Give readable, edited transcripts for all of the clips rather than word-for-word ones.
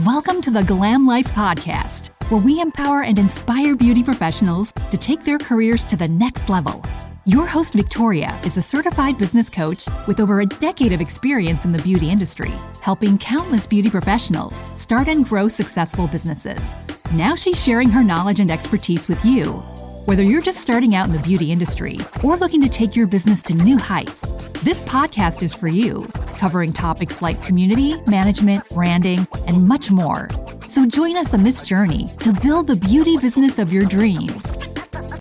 Welcome to the Glam Life Podcast, where we empower and inspire beauty professionals to take their careers to the next level. Your host, Victoria, is a certified business coach with over a decade of experience in the beauty industry, helping countless beauty professionals start and grow successful businesses. Now she's sharing her knowledge and expertise with you. Whether you're just starting out in the beauty industry or looking to take your business to new heights, this podcast is for you, covering topics like community, management, branding, and much more. So join us on this journey to build the beauty business of your dreams.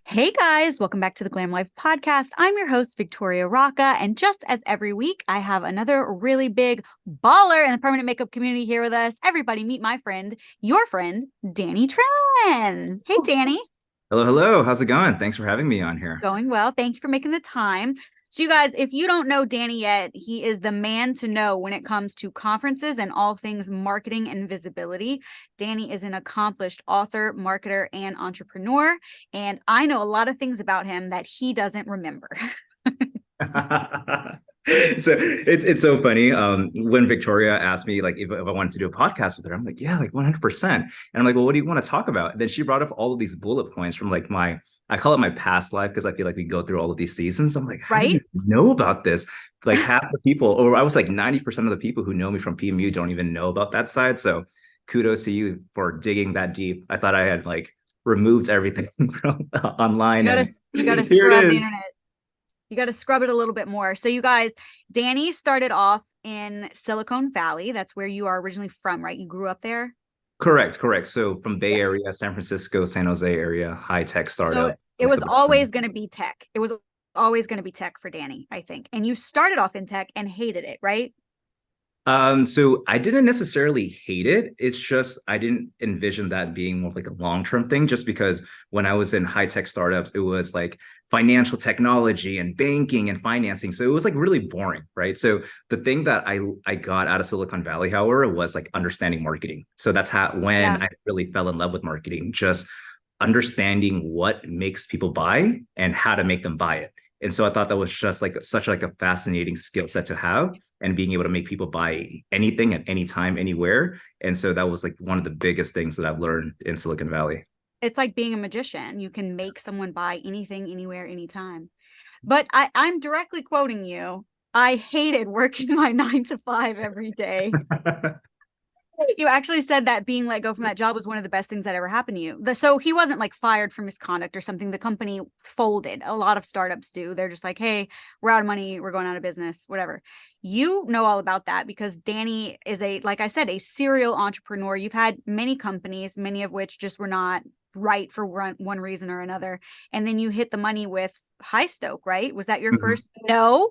Hey guys, welcome back to the Glam Life Podcast. I'm your host, Victoria Rocca, and just as every week, I have another really big baller in the permanent makeup community here with us. Everybody meet my friend, your friend, Danny Tran. Hey, Danny. Hello. How's it going? Thanks for having me on here. Going well. Thank you for making the time. So you guys, if you don't know Danny yet, he is the man to know when it comes to conferences and all things marketing and visibility. Danny is an accomplished author, marketer, and entrepreneur. And I know a lot of things about him that he doesn't remember. So it's so funny. When Victoria asked me if I wanted to do a podcast with her, I'm like, yeah, 100%. And I'm like, well, what do you want to talk about? And then she brought up all of these bullet points from I call it my past life, because I feel like we go through all of these seasons. I'm like, how do you know about this? Half the people, or I was 90% of the people who know me from PMU don't even know about that side. So kudos to you for digging that deep. I thought I had removed everything from online. You gotta scrub the internet. You got to scrub it a little bit more. So you guys, Danny started off in Silicon Valley. That's where you are originally from, right? You grew up there? Correct. So from Bay Area, San Francisco, San Jose area, high-tech startup. So it was always going to be tech. It was always going to be tech for Danny, I think. And you started off in tech and hated it, right? So I didn't necessarily hate it. It's just I didn't envision that being more of a long-term thing, just because when I was in high-tech startups, it was financial technology and banking and financing. So it was really boring, right? So the thing that I got out of Silicon Valley, however, was understanding marketing. So that's when I really fell in love with marketing, just understanding what makes people buy and how to make them buy it. And so I thought that was just such a fascinating skill set to have, and being able to make people buy anything at any time, anywhere. And so that was one of the biggest things that I've learned in Silicon Valley. It's like being a magician. You can make someone buy anything, anywhere, anytime. But I'm directly quoting you. I hated working my 9 to 5 every day. You actually said that being let go from that job was one of the best things that ever happened to you. So he wasn't fired for misconduct or something. The company folded. A lot of startups do. They're just hey, we're out of money. We're going out of business, whatever. You know all about that because Danny is like I said, a serial entrepreneur. You've had many companies, many of which just were not right for one reason or another. And then you hit the money with HighStoke, right? Was that your first? No,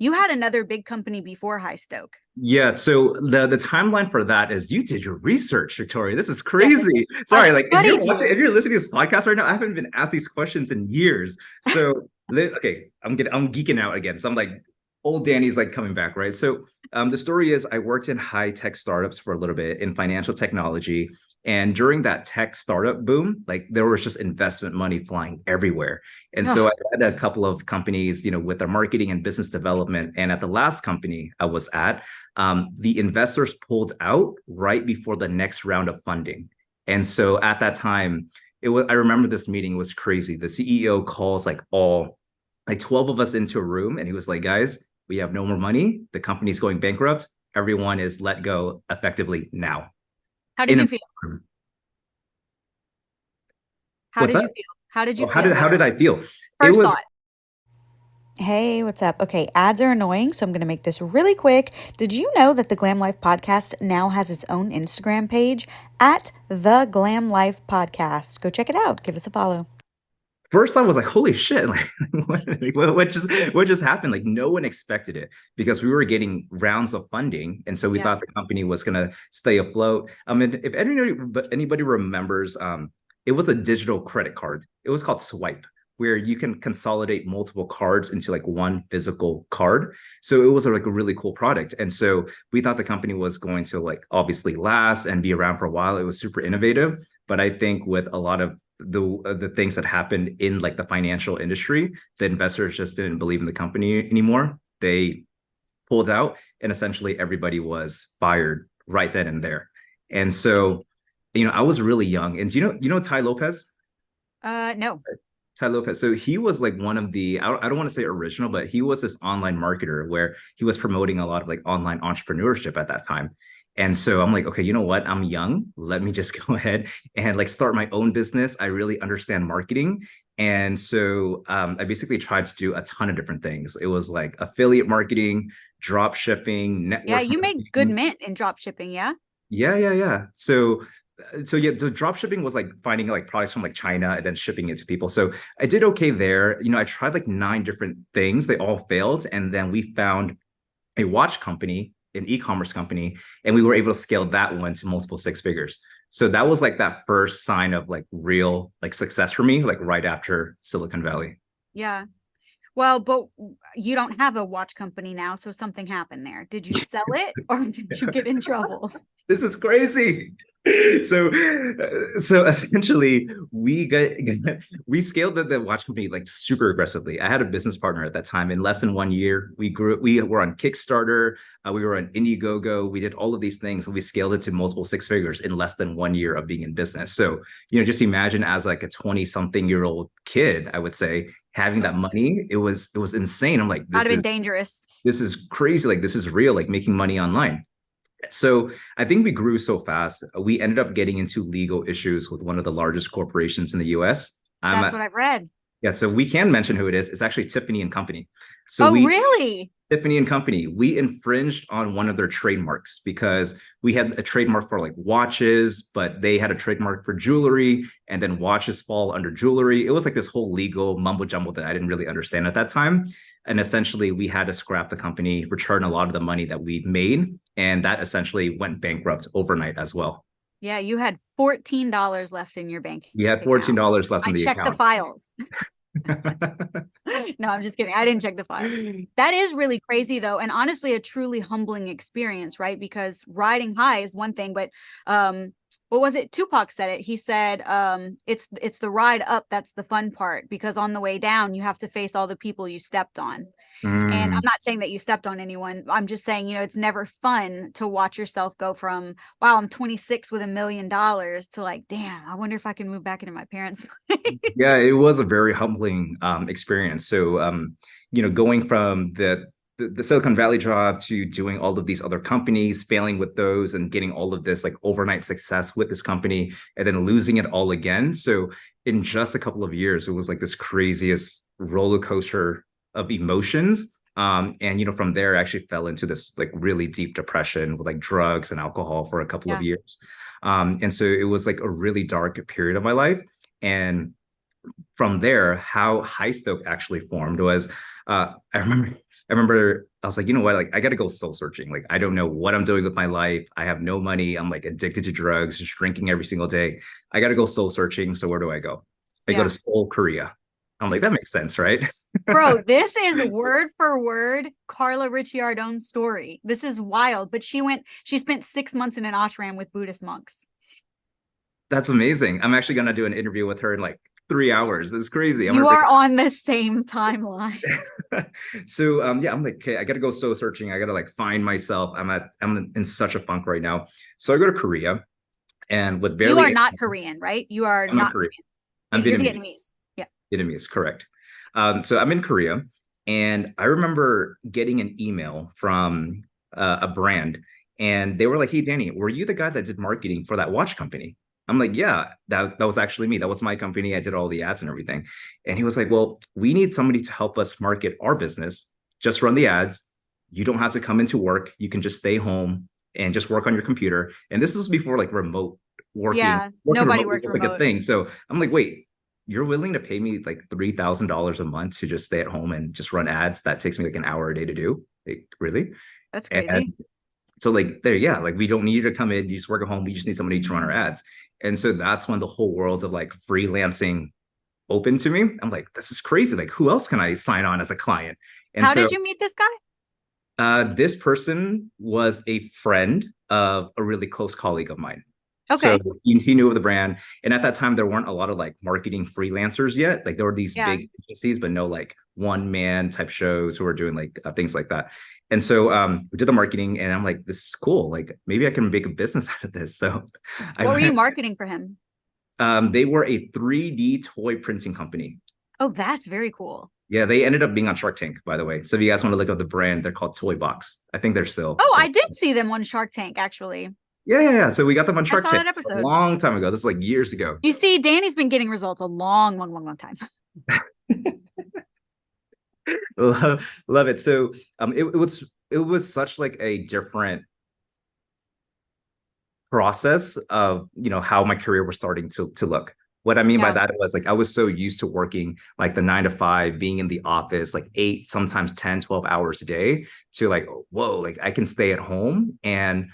you had another big company before HighStoke. Yeah. So the timeline for that is you did your research, Victoria. This is crazy. Sorry. If you're listening to this podcast right now, I haven't been asked these questions in years. So, okay, I'm geeking out again. So I'm old Danny's coming back, right? So the story is I worked in high-tech startups for a little bit in financial technology. And during that tech startup boom, there was just investment money flying everywhere. And so I had a couple of companies, with their marketing and business development. And at the last company I was at, the investors pulled out right before the next round of funding. And so at that time, I remember this meeting was crazy. The CEO calls all 12 of us into a room, and he was like, guys, we have no more money. The company's going bankrupt. Everyone is let go effectively now. How did you feel? How did you feel? How did I feel? First thought. Hey, what's up? Okay, ads are annoying, so I'm going to make this really quick. Did you know that the Glam Life Podcast now has its own Instagram page at the Glam Life Podcast? Go check it out. Give us a follow. First, I was holy shit! What just happened? No one expected it because we were getting rounds of funding, and so we thought the company was gonna stay afloat. If anybody remembers, it was a digital credit card. It was called Swipe, where you can consolidate multiple cards into one physical card. So it was a really cool product, and so we thought the company was going to obviously last and be around for a while. It was super innovative, but I think with a lot of the things that happened in the financial industry, the investors just didn't believe in the company anymore. They pulled out, and essentially everybody was fired right then and there. And so, I was really young. And you know Ty Lopez? No. Ty Lopez. So he was like one of the, I don't want to say original, but he was this online marketer where he was promoting a lot of like online entrepreneurship at that time. And so I'm like, okay, you know what? I'm young. Let me just go ahead and like start my own business. I really understand marketing. And so I basically tried to do a ton of different things. It was like affiliate marketing, drop shipping, network. Yeah, you marketing. made good mint in drop shipping, yeah? Yeah. So yeah, the drop shipping was like finding like products from like China and then shipping it to people. So I did okay there. I tried like 9 different things. They all failed. And then we found a watch company, an e-commerce company, and we were able to scale that one to multiple 6 figures. So that was like that first sign of like real like success for me, like right after Silicon Valley. Yeah. Well, but you don't have a watch company now, so something happened there. Did you sell it or did you get in trouble? This is crazy. So essentially we scaled the watch company like super aggressively. I had a business partner at that time. In less than 1 year, we were on Kickstarter, we were on Indiegogo, we did all of these things, and we scaled it to multiple 6 figures in less than 1 year of being in business. So just imagine as like a 20-something-year-old kid, I would say, having that money, it was insane. I'm like, this is dangerous. This is crazy. Like, this is real, like making money online. So I think we grew so fast. We ended up getting into legal issues with one of the largest corporations in the US. That's what I've read. Yeah. So we can mention who it is. It's actually Tiffany and Company. So really? Tiffany and Company, we infringed on one of their trademarks because we had a trademark for like watches, but they had a trademark for jewelry, and then watches fall under jewelry. It was like this whole legal mumbo jumbo that I didn't really understand at that time. And essentially we had to scrap the company, return a lot of the money that we made. And that essentially went bankrupt overnight as well. Yeah, you had $14 left in your bank. We had $14 left in the account. I checked the files. No, I'm just kidding. I didn't check the file. That is really crazy though. And honestly, a truly humbling experience, right? Because riding high is one thing, but what was it? Tupac said it. He said, it's the ride up that's the fun part, because on the way down, you have to face all the people you stepped on. And I'm not saying that you stepped on anyone. I'm just saying, it's never fun to watch yourself go from, wow, I'm 26 with $1 million to like, damn, I wonder if I can move back into my parents' place. Yeah, it was a very humbling experience. So, going from the Silicon Valley job to doing all of these other companies, failing with those and getting all of this like overnight success with this company, and then losing it all again. So in just a couple of years, it was like this craziest roller coaster of emotions. And from there, I actually fell into this like really deep depression with like drugs and alcohol for a couple of years. And so it was like a really dark period of my life. And from there, how HighStoke actually formed was, I remember I was like, you know what, like I got to go soul searching. Like, I don't know what I'm doing with my life. I have no money. I'm like addicted to drugs, just drinking every single day. I got to go soul searching. So where do I go? I go to Seoul, Korea. I'm like, that makes sense, right? Bro, this is word for word Carla Ricciardone's story. This is wild. But she spent 6 months in an ashram with Buddhist monks. That's amazing. I'm actually going to do an interview with her in like 3 hours. It's crazy. You are on the same timeline. So I'm like, okay, I got to go soul searching. I got to like find myself. I'm in such a funk right now. So I go to Korea, and with barely. You are not Korean, right? You are not Korean. I'm Vietnamese. Yeah. Vietnamese, correct. So I'm in Korea, and I remember getting an email from a brand, and they were like, "Hey, Danny, were you the guy that did marketing for that watch company?" I'm like, yeah, that was actually me. That was my company. I did all the ads and everything. And he was like, well, we need somebody to help us market our business. Just run the ads. You don't have to come into work. You can just stay home and just work on your computer. And this was before like remote working. Yeah, nobody worked remote. Like a thing. So I'm like, wait, you're willing to pay me like $3,000 a month to just stay at home and just run ads? That takes me like an hour a day to do. Like, really? That's crazy. And so like there, yeah, like we don't need you to come in. You just work at home. We just need somebody to run our ads. And so that's when the whole world of like freelancing opened to me. I'm like, this is crazy. Like, who else can I sign on as a client? And how did you meet this guy? This person was a friend of a really close colleague of mine. Okay. So he knew of the brand. And at that time, there weren't a lot of like marketing freelancers yet. Like there were these big agencies, but no like one-man type shows who are doing like things like that. And so we did the marketing, and I'm like, this is cool. Like maybe I can make a business out of this. So what were you marketing for him? They were a 3D toy printing company. Oh, that's very cool. Yeah, they ended up being on Shark Tank, by the way. So if you guys want to look up the brand, they're called Toy Box. I think they're still. Oh, I did see them on Shark Tank, actually. Yeah. So we got them on Shark Tank that episode a long time ago. This is like years ago. You see, Danny's been getting results a long time. Love it. So it was such like a different process of, you know, how my career was starting to look. What I mean by that was like I was so used to working like the 9 to 5, being in the office like 8, sometimes 10, 12 hours a day, to like, whoa, like I can stay at home and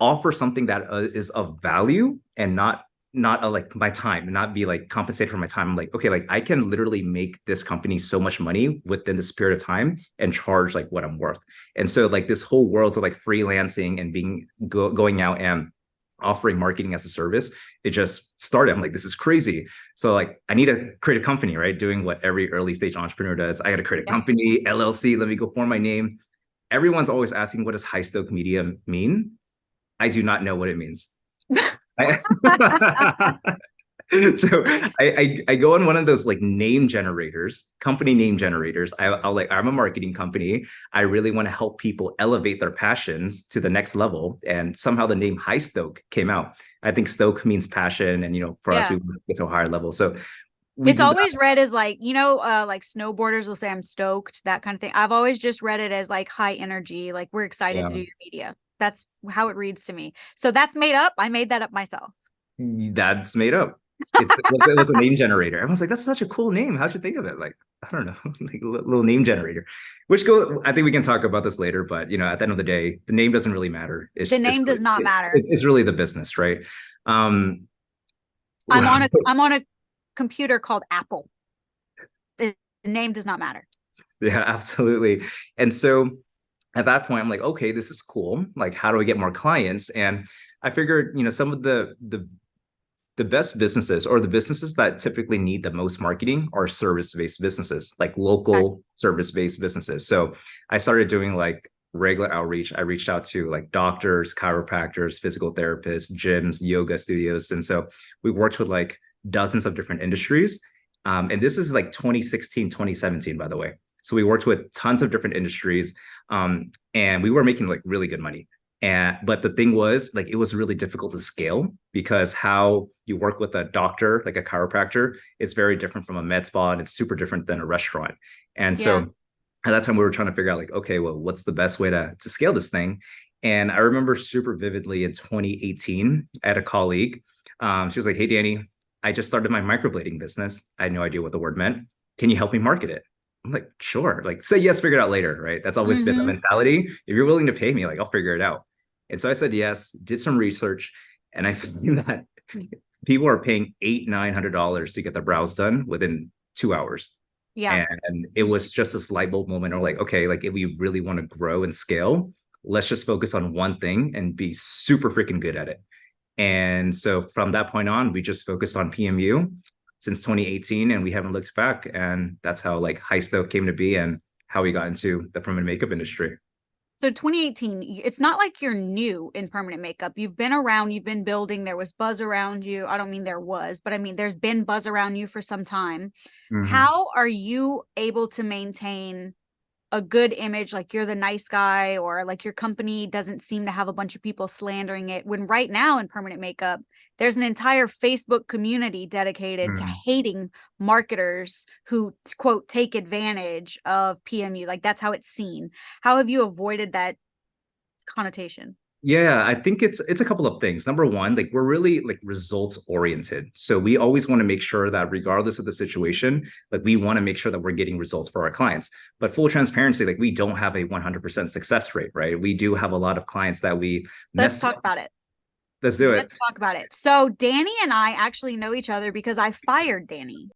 offer something that is of value, and not like my time, and not be like compensated for my time. I'm like, okay, like I can literally make this company so much money within this period of time and charge like what I'm worth. And so like this whole world of like freelancing and being going out and offering marketing as a service, it just started. I'm like, this is crazy. So like, I need to create a company, right? Doing what every early stage entrepreneur does. I got to create a company, LLC. Let me go form my name. Everyone's always asking, what does HighStoke Media mean? I do not know what it means. So I go on one of those like name generators, company name generators. I'll like, I'm a marketing company. I really want to help people elevate their passions to the next level. And somehow the name HighStoke came out. I think stoke means passion. And, you know, for us, we want to get to a higher level. So it's always read as like, you know, like snowboarders will say I'm stoked, that kind of thing. I've always just read it as like high energy, like we're excited to do your media. That's how it reads to me. So that's made up. I made that up myself. That's made up. It was a name generator. Everyone's like, that's such a cool name. How'd you think of it? Like, I don't know, like a little name generator. I think we can talk about this later, but you know, at the end of the day, the name doesn't really matter. The name does not matter. It's really the business, right? I'm on a computer called Apple. The name does not matter. Yeah, absolutely. And so at that point, I'm like, okay, this is cool. Like, how do I get more clients? And I figured, you know, some of the best businesses, or the businesses that typically need the most marketing, are service-based businesses, like local service-based businesses. So I started doing like regular outreach. I reached out to like doctors, chiropractors, physical therapists, gyms, yoga studios. And so we worked with like dozens of different industries. And this is like 2016, 2017, by the way. So we worked with tons of different industries, and we were making like really good money. But the thing was, like, it was really difficult to scale, because how you work with a doctor, like a chiropractor, is very different from a med spa, and it's super different than a restaurant. And so at that time we were trying to figure out like, okay, well, what's the best way to scale this thing? And I remember super vividly in 2018, I had a colleague. She was like, hey, Danny, I just started my microblading business. I had no idea what the word meant. Can you help me market it? I'm like, sure. Like, say yes, figure it out later, right? That's always been the mentality. If you're willing to pay me, like, I'll figure it out. And so I said yes, did some research, and I found that people are paying $800-900 to get their brows done within 2 hours. Yeah. And it was just this light bulb moment, or like, okay, like if we really want to grow and scale, let's just focus on one thing and be super freaking good at it. And so from that point on, we just focused on PMU since 2018, and we haven't looked back. And that's how like HighStoke came to be, and how we got into the permanent makeup industry. So 2018, it's not like you're new in permanent makeup. You've been around, you've been building, there was buzz around you. I don't mean there was, but I mean, there's been buzz around you for some time. How are you able to maintain a good image, like you're the nice guy, or like your company doesn't seem to have a bunch of people slandering it, when right now in permanent makeup, there's an entire Facebook community dedicated to hating marketers who, quote, take advantage of PMU? Like, that's how it's seen. How have you avoided that connotation? Yeah, I think it's a couple of things. Number one, like, we're really like results oriented. So we always want to make sure that regardless of the situation, like, we want to make sure that we're getting results for our clients. But full transparency, like, we don't have a 100% success rate, right? We do have a lot of clients that we Let's talk about it. Let's do it. Let's talk about it. So Danny and I actually know each other because I fired Danny.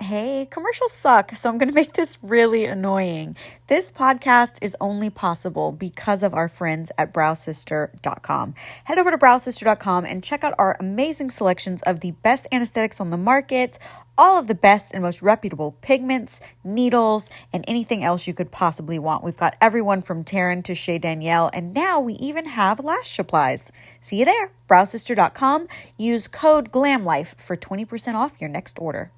Hey, commercials suck, so I'm going to make this really annoying. This podcast is only possible because of our friends at browsister.com. Head over to browsister.com and check out our amazing selections of the best anesthetics on the market, all of the best and most reputable pigments, needles, and anything else you could possibly want. We've got everyone from Taryn to Shay Danielle, and now we even have lash supplies. See you there, browsister.com. Use code GLAMLIFE for 20% off your next order.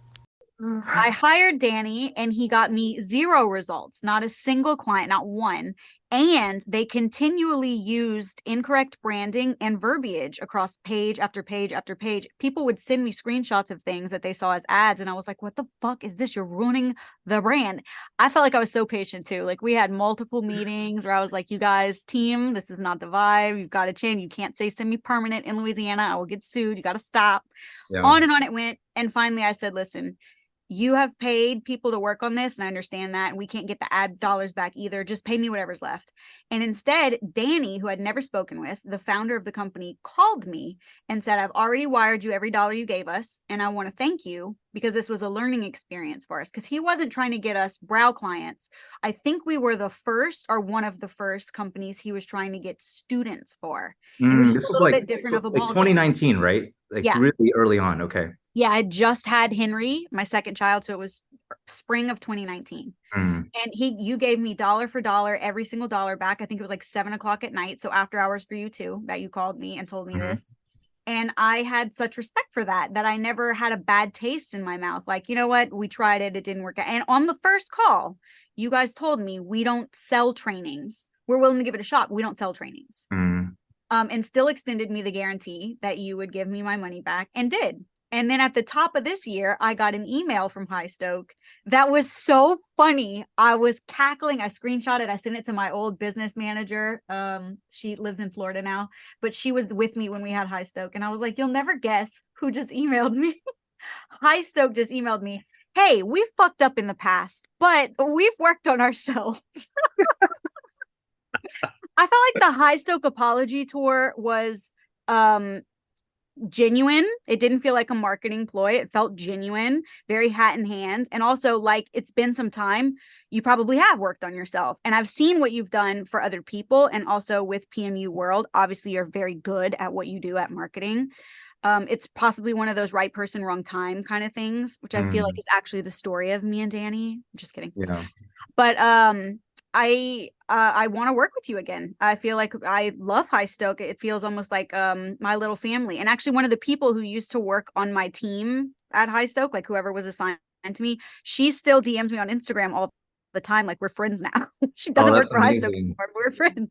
I hired Danny and he got me 0 results, not a single client, not one. And they continually used incorrect branding and verbiage across page after page after page. People would send me screenshots of things that they saw as ads. And I was like, what the fuck is this? You're ruining the brand. I felt like I was so patient too. Like we had multiple meetings where I was like, you guys, team, this is not the vibe. You've got to change. You can't say semi-permanent in Louisiana. I will get sued. You got to stop. Yeah. On and on it went. And finally I said, listen, you have paid people to work on this, and I understand that, and we can't get the ad dollars back either. Just pay me whatever's left. And instead, Danny, who I'd never spoken with, the founder of the company, called me and said, I've already wired you every dollar you gave us, and I want to thank you because this was a learning experience for us. Because he wasn't trying to get us brow clients. I think we were the first or one of the first companies he was trying to get students for. It was just a little bit different of a ball 2019, right? Like really early on. Okay. Yeah, I just had Henry, my second child, so it was spring of 2019. And you gave me dollar for dollar, every single dollar back. I think it was like 7:00 at night. So after hours for you too, that you called me and told me this. And I had such respect for that I never had a bad taste in my mouth. Like, you know what? We tried it. It didn't work out. And on the first call, you guys told me we don't sell trainings. We're willing to give it a shot. But we don't sell trainings. And still extended me the guarantee that you would give me my money back, and did. And then at the top of this year, I got an email from HighStoke that was so funny. I was cackling. I screenshot it. I sent it to my old business manager. She lives in Florida now, but she was with me when we had HighStoke. And I was like, you'll never guess who just emailed me. HighStoke just emailed me. Hey, we fucked up in the past, but we've worked on ourselves. I felt like the HighStoke apology tour was genuine. It didn't feel like a marketing ploy. It felt genuine, very hat in hand. And also, like, it's been some time. You probably have worked on yourself. And I've seen what you've done for other people. And also with PMU World, obviously you're very good at what you do at marketing. It's possibly one of those right person, wrong time kind of things, which I feel like is actually the story of me and Danny. I'm just kidding. Yeah. But I want to work with you again. I feel like I love HighStoke. It feels almost like my little family. And actually, one of the people who used to work on my team at HighStoke, like whoever was assigned to me, she still DMs me on Instagram all the time. Like, we're friends now. She doesn't work for HighStoke anymore. We're friends.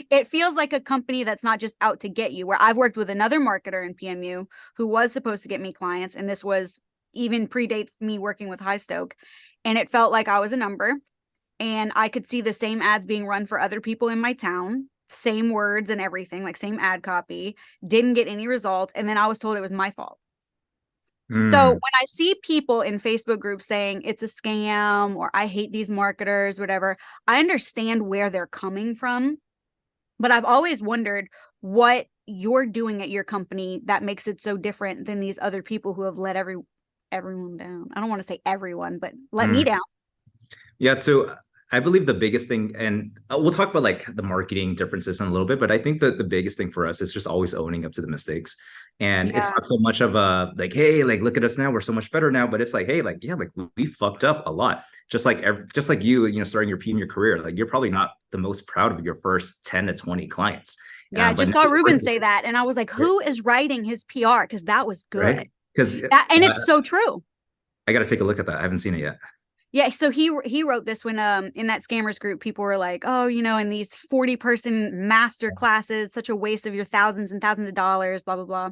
It feels like a company that's not just out to get you. Where I've worked with another marketer in PMU who was supposed to get me clients, and this was even predates me working with HighStoke, and it felt like I was a number. And I could see the same ads being run for other people in my town, same words and everything, like same ad copy, didn't get any results. And then I was told it was my fault. So when I see people in Facebook groups saying it's a scam or I hate these marketers, whatever, I understand where they're coming from. But I've always wondered what you're doing at your company that makes it so different than these other people who have let everyone down. I don't want to say everyone, but let me down. Yeah. So I believe the biggest thing, and we'll talk about like the marketing differences in a little bit, but I think that the biggest thing for us is just always owning up to the mistakes. And it's not so much of a like, hey, like, look at us now, we're so much better now. But it's like, hey, like, yeah, like we fucked up a lot. Just like you, starting your PMU career, like you're probably not the most proud of your first 10 to 20 clients. Yeah, I just saw Ruben say that. And I was like, who is writing his PR? Because that was good. Right? And it's so true. I got to take a look at that. I haven't seen it yet. Yeah, so he wrote this when in that scammers group, people were like, oh, in these 40-person master classes, such a waste of your thousands and thousands of dollars, blah, blah, blah.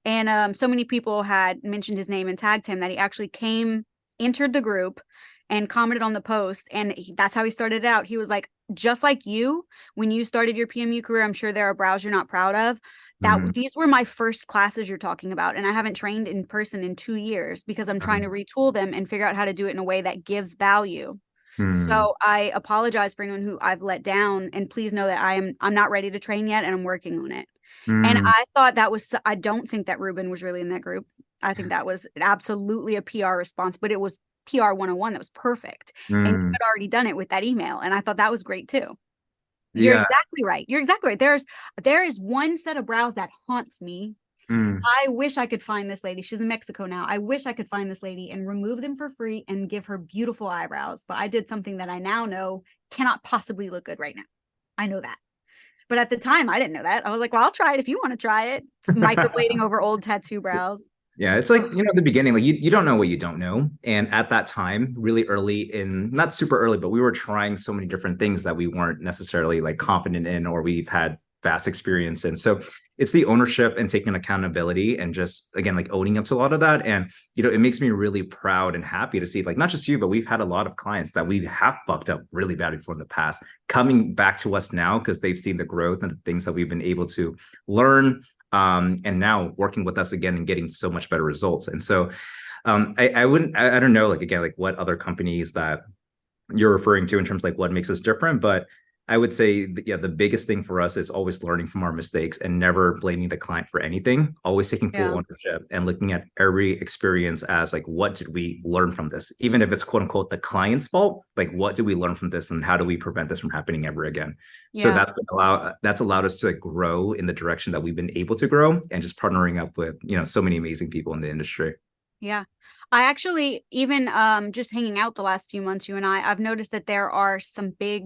And so many people had mentioned his name and tagged him that he actually entered the group and commented on the post. And that's how he started out. He was like, just like you, when you started your PMU career, I'm sure there are brows you're not proud of. These were my first classes you're talking about. And I haven't trained in person in 2 years because I'm trying to retool them and figure out how to do it in a way that gives value. So I apologize for anyone who I've let down. And please know that I'm not ready to train yet and I'm working on it. And I thought I don't think that Ruben was really in that group. I think that was absolutely a PR response, but it was PR 101 that was perfect. And you had already done it with that email. And I thought that was great too. You're exactly right. You're exactly right. There is one set of brows that haunts me. I wish I could find this lady. She's in Mexico now. I wish I could find this lady and remove them for free and give her beautiful eyebrows. But I did something that I now know cannot possibly look good right now. I know that. But at the time, I didn't know that. I was like, well, I'll try it if you want to try it. It's microblading over old tattoo brows. Yeah, it's like, at the beginning, like you don't know what you don't know. And at that time, really early not super early, but we were trying so many different things that we weren't necessarily like confident in, or we've had vast experience in. So it's the ownership and taking accountability and just, again, like owning up to a lot of that. And, it makes me really proud and happy to see, like, not just you, but we've had a lot of clients that we have fucked up really badly before in the past, coming back to us now because they've seen the growth and the things that we've been able to learn. And now working with us again and getting so much better results. And so I don't know, like, again, like what other companies that you're referring to in terms of like what makes us different, but I would say the biggest thing for us is always learning from our mistakes and never blaming the client for anything, always taking full ownership and looking at every experience as like, what did we learn from this? Even if it's quote unquote the client's fault, like what did we learn from this and how do we prevent this from happening ever again? Yes. So that's allowed us to like grow in the direction that we've been able to grow and just partnering up with, so many amazing people in the industry. Yeah. I actually, even just hanging out the last few months, you and I've noticed that there are some big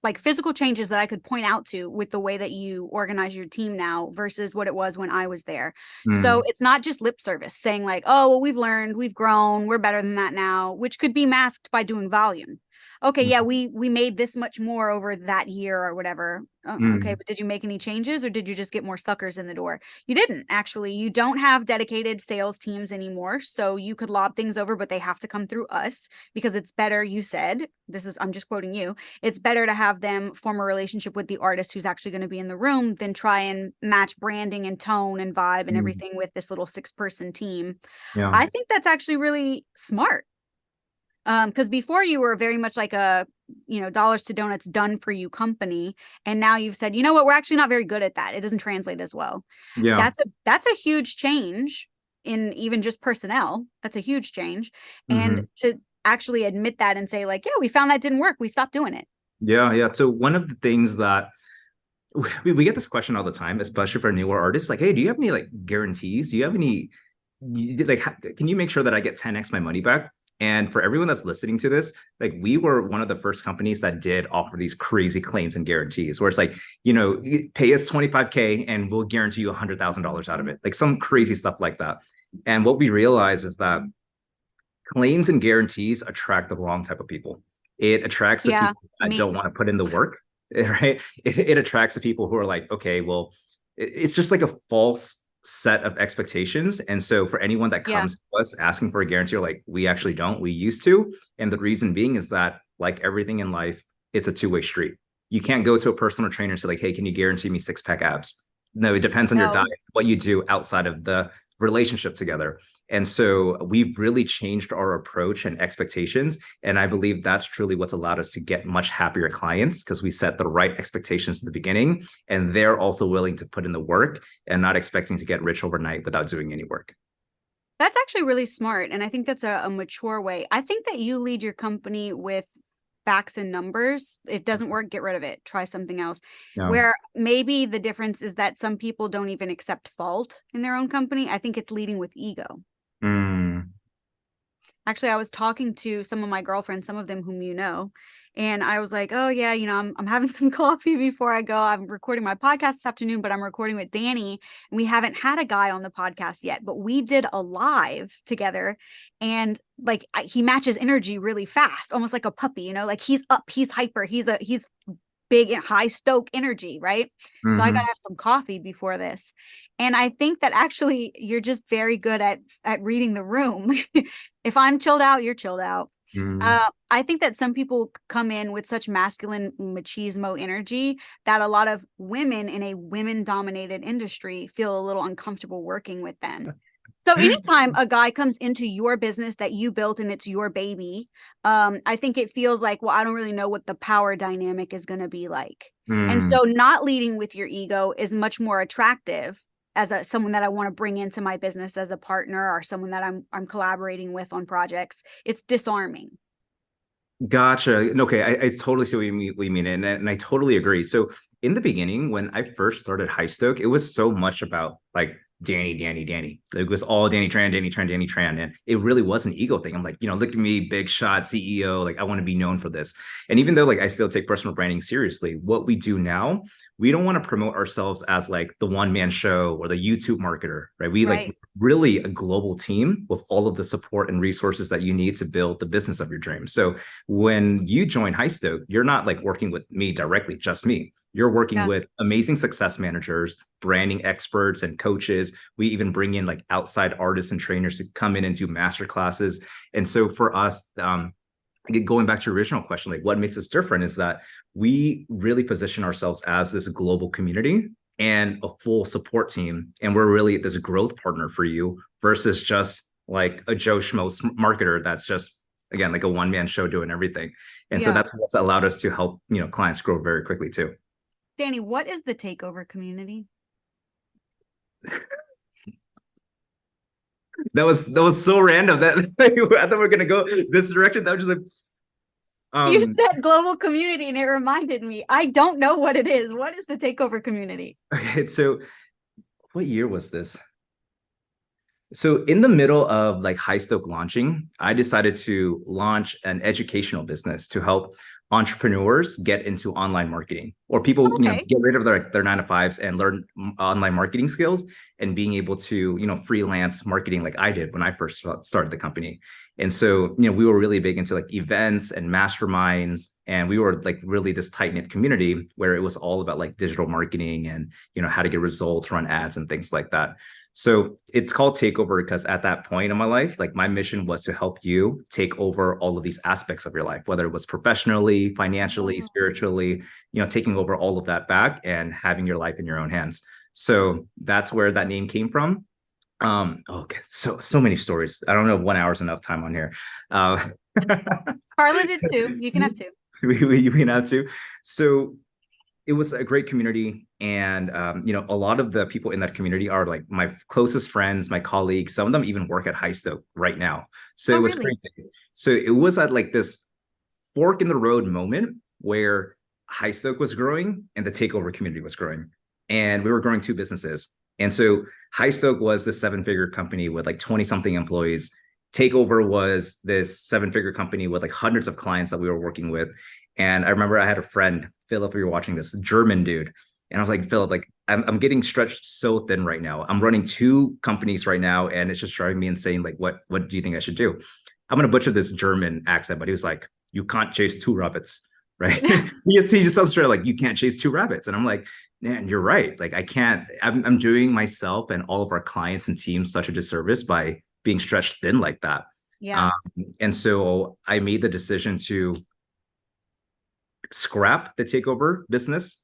like physical changes that I could point out to with the way that you organize your team now versus what it was when I was there. So it's not just lip service saying like, oh, well, we've learned, we've grown, we're better than that now, which could be masked by doing volume. Okay, yeah, we made this much more over that year or whatever. Okay, but did you make any changes or did you just get more suckers in the door? You didn't, actually. You don't have dedicated sales teams anymore. So you could lob things over, but they have to come through us because it's better, you said, I'm just quoting you, it's better to have them form a relationship with the artist who's actually going to be in the room than try and match branding and tone and vibe and everything with this little 6-person team. Yeah. I think that's actually really smart. Because before you were very much like a, dollars to donuts done for you company. And now you've said, you know what, we're actually not very good at that. It doesn't translate as well. Yeah. That's a huge change in even just personnel. That's a huge change. And to actually admit that and say like, yeah, we found that didn't work. We stopped doing it. Yeah. Yeah. So one of the things that we get this question all the time, especially for newer artists, like, hey, do you have any like guarantees? Do you have any, like, can you make sure that I get 10x my money back? And for everyone that's listening to this, like we were one of the first companies that did offer these crazy claims and guarantees where it's like, pay us $25K and we'll guarantee you $100,000 out of it. Like some crazy stuff like that. And what we realize is that claims and guarantees attract the wrong type of people. It attracts the people that don't want to put in the work, right? It attracts the people who are like, okay, well, it's just like a false set of expectations. And so for anyone that comes to us asking for a guarantee, like we actually don't, we used to. And the reason being is that like everything in life, it's a two-way street. You can't go to a personal trainer and say like, hey, can you guarantee me 6-pack abs? No, it depends on your diet, what you do outside of the relationship together. And so we've really changed our approach and expectations. And I believe that's truly what's allowed us to get much happier clients because we set the right expectations in the beginning. And they're also willing to put in the work and not expecting to get rich overnight without doing any work. That's actually really smart. And I think that's a mature way. I think that you lead your company with facts and numbers. It doesn't work, get rid of it, try something else. Where maybe the difference is that some people don't even accept fault in their own company. I think it's leading with ego. Actually, I was talking to some of my girlfriends, some of them whom you know, and I was like, oh yeah, I'm having some coffee before I go. I'm recording my podcast this afternoon, but I'm recording with Danny, and we haven't had a guy on the podcast yet, but we did a live together, and like he matches energy really fast, almost like a puppy, like he's up, he's hyper, he's big and high stoke energy, right? So I gotta have some coffee before this. And I think that actually you're just very good at reading the room. If I'm chilled out, you're chilled out. I think that some people come in with such masculine machismo energy that a lot of women in a women-dominated industry feel a little uncomfortable working with them. So anytime a guy comes into your business that you built and it's your baby, I think it feels like, well, I don't really know what the power dynamic is going to be like. And so not leading with your ego is much more attractive someone that I want to bring into my business as a partner, or someone that I'm collaborating with on projects. It's disarming. Gotcha. Okay, I totally see what you mean, and I totally agree. So in the beginning, when I first started HighStoke, it was so much about like Danny. Like, it was all Danny Tran, and it really was an ego thing. I'm like, look at me, big shot CEO. Like, I want to be known for this. And even though like I still take personal branding seriously, what we do now, we don't want to promote ourselves as like the one-man show or the YouTube marketer, right? We like really a global team with all of the support and resources that you need to build the business of your dreams. So when you join HighStoke, you're not like working with me directly, just me. You're working with amazing success managers, branding experts, and coaches. We even bring in like outside artists and trainers to come in and do master classes. And so for us, going back to your original question, like what makes us different is that we really position ourselves as this global community and a full support team. And we're really this growth partner for you versus just like a Joe Schmo marketer that's just, again, like a one-man show doing everything. And so that's what's allowed us to help, clients grow very quickly too. Danny, what is the takeover community? That was so random that I thought we were gonna go this direction. That was just like you said global community, and it reminded me. I don't know what it is. What is the takeover community? Okay, so what year was this? So in the middle of like HighStoke launching, I decided to launch an educational business to help entrepreneurs get into online marketing, or people get rid of their 9-to-5s and learn online marketing skills, and being able to freelance marketing like I did when I first started the company. And so we were really big into like events and masterminds, and we were like really this tight-knit community where it was all about like digital marketing and how to get results, run ads, and things like that. So it's called Takeover because at that point in my life, like my mission was to help you take over all of these aspects of your life, whether it was professionally, financially, spiritually, taking over all of that back and having your life in your own hands. So that's where that name came from. Okay, so many stories. I don't know if 1 hour is enough time on here. Carla did too. You can have two. You can have two. So it was a great community. And, a lot of the people in that community are like my closest friends, my colleagues. Some of them even work at HighStoke right now. So it was crazy. So it was at like this fork in the road moment where HighStoke was growing and the takeover community was growing. And we were growing two businesses. And so HighStoke was the 7-figure company with like 20 something employees. Takeover was this 7-figure company with like hundreds of clients that we were working with. And I remember I had a friend, Philip, we were watching this German dude. And I was like, Philip, like I'm getting stretched so thin right now. I'm running 2 companies right now, and it's just driving me insane. Like, what do you think I should do? I'm going to butcher this German accent, but he was like, you can't chase 2 rabbits, right? he just sounds straight like, you can't chase 2 rabbits. And I'm like, man, you're right. Like, I can't, I'm doing myself and all of our clients and teams such a disservice by being stretched thin like that. Yeah. And so I made the decision to scrap the takeover business.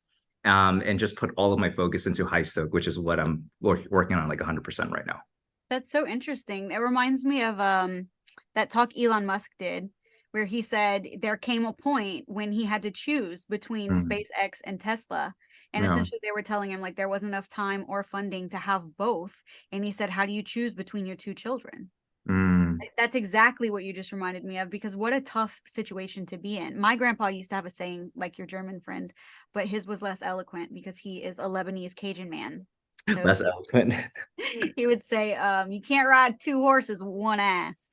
And just put all of my focus into HighStoke, which is what I'm working on like 100% right now. That's so interesting. It reminds me of that talk Elon Musk did, where he said there came a point when he had to choose between SpaceX and Tesla. And essentially they were telling him like there wasn't enough time or funding to have both. And he said, how do you choose between your 2 children? That's exactly what you just reminded me of, because what a tough situation to be in. My grandpa used to have a saying like your German friend, but his was less eloquent because he is a Lebanese Cajun man. So less eloquent. He would say, you can't ride 2 horses with 1 ass.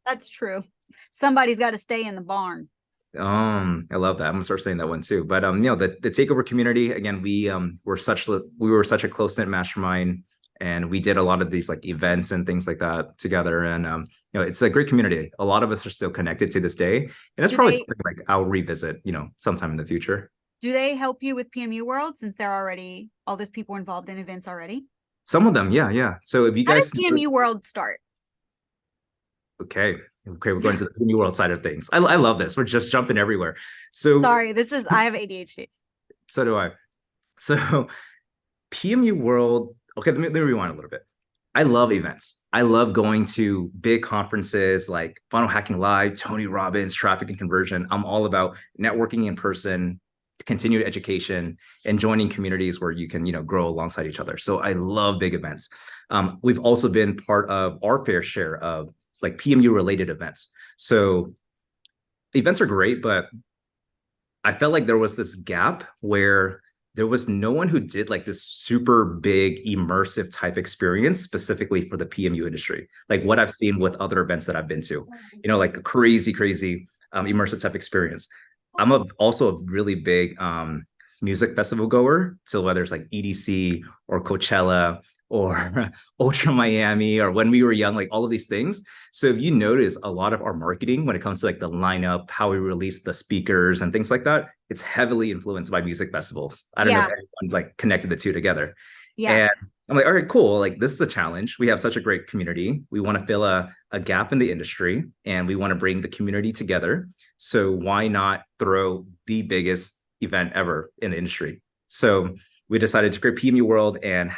That's true. Somebody's got to stay in the barn. I love that. I'm gonna start saying that one too. But the takeover community, again, we were such a close-knit mastermind. And we did a lot of these like events and things like that together. And, it's a great community. A lot of us are still connected to this day. And it's probably something like I'll revisit, sometime in the future. Do they help you with PMU World since there are already all these people involved in events already? Some of them. Yeah. So if you guys. How does PMU World start? Okay. We're going to the PMU World side of things. I love this. We're just jumping everywhere. So sorry, I have ADHD. So do I. So PMU World. Okay, let me rewind a little bit. I love events. I love going to big conferences like Funnel Hacking Live, Tony Robbins, Traffic and Conversion. I'm all about networking in person, continued education and joining communities where you can, grow alongside each other. So I love big events. We've also been part of our fair share of like PMU related events. So events are great, but I felt like there was this gap where there was no one who did like this super big immersive type experience specifically for the PMU industry. Like what I've seen with other events that I've been to, like a crazy immersive type experience. I'm also a really big music festival goer. So whether it's like EDC or Coachella or Ultra Miami or When We Were Young, like all of these things. So if you notice a lot of our marketing when it comes to like the lineup, how we release the speakers and things like that, it's heavily influenced by music festivals. I don't know if anyone like connected the two together. Yeah. And I'm like, all right, cool. Like this is a challenge. We have such a great community. We want to fill a gap in the industry and we want to bring the community together. So why not throw the biggest event ever in the industry? So we decided to create PMU World, and